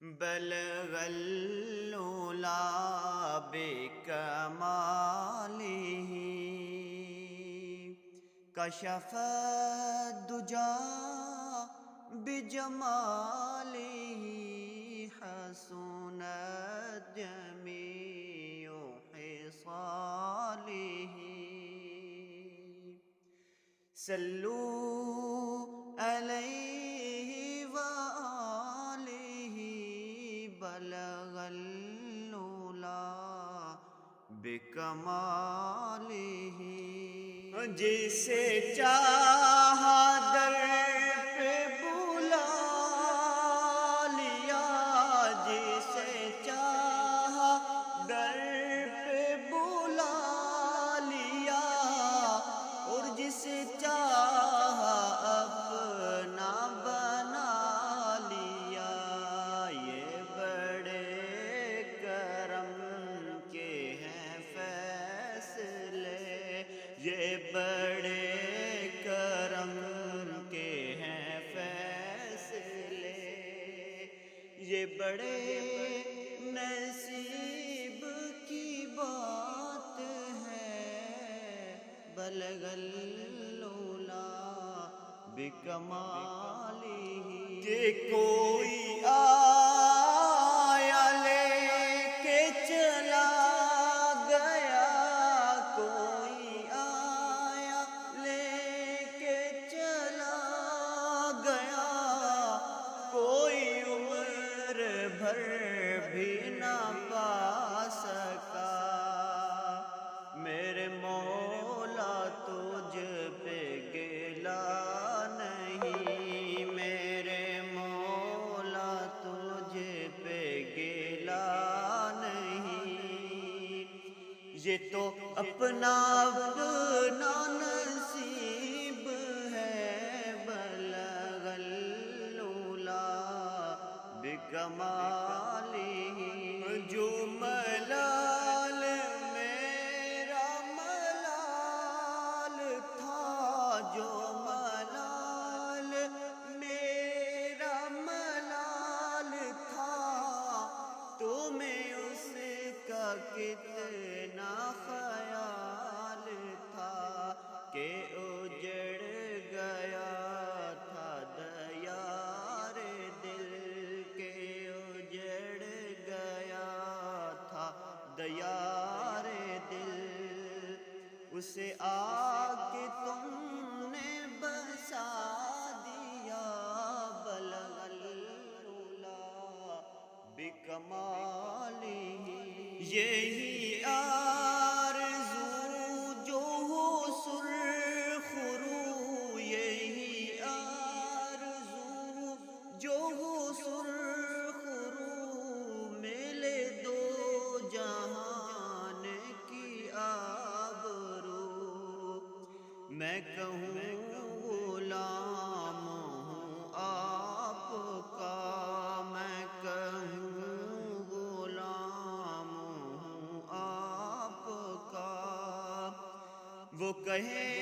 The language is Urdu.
بلغ العلا بکمالہ کشف الدجا بجمالہ حسنت جمیع خصالہ صلو علیہ وآلہ بلغ العلا بکمالہ جسے چاہا در پہ بلا لیا جسے چاہا در پہ بلا لیا اور جسے چاہا اپنا بنا لیا یہ بڑے کرم کے ہیں فیصلے یہ بڑے کرم کے ہیں فیصلے یہ بڑے نصیب کی بات ہے بلغ العلا بکمالہ کہ کوئی آیا لے کے چلا گیا کوئی آیا لے کے چلا گیا کوئی عمر بھر بھی نہ پا سکا میرے مولا تجھ پہ گلا نہیں میرے مولا تجھ پہ گلا نہیں یہ تو اپنا نصیب ہے بلغ العلا بکمالہ جو ملال میرا ملال تھا جو ملال میرا ملال تھا تمہیں اس کا کتنا خیال تھا کہ اجڑ گیا تھا دیار دل کے اجڑ گیا تھا دیار دل اسے آ کے تم نے بسا دیا بلغ العلا بکمالہ یہی آرزو جو ہو سرخ رو یہی آرزو جو ہو سرخ رو ملے دو جہان کی آبرو میں کہوں غلام ہوں آپ کا میں کہوں غلام ہوں آپ کا وہ کہے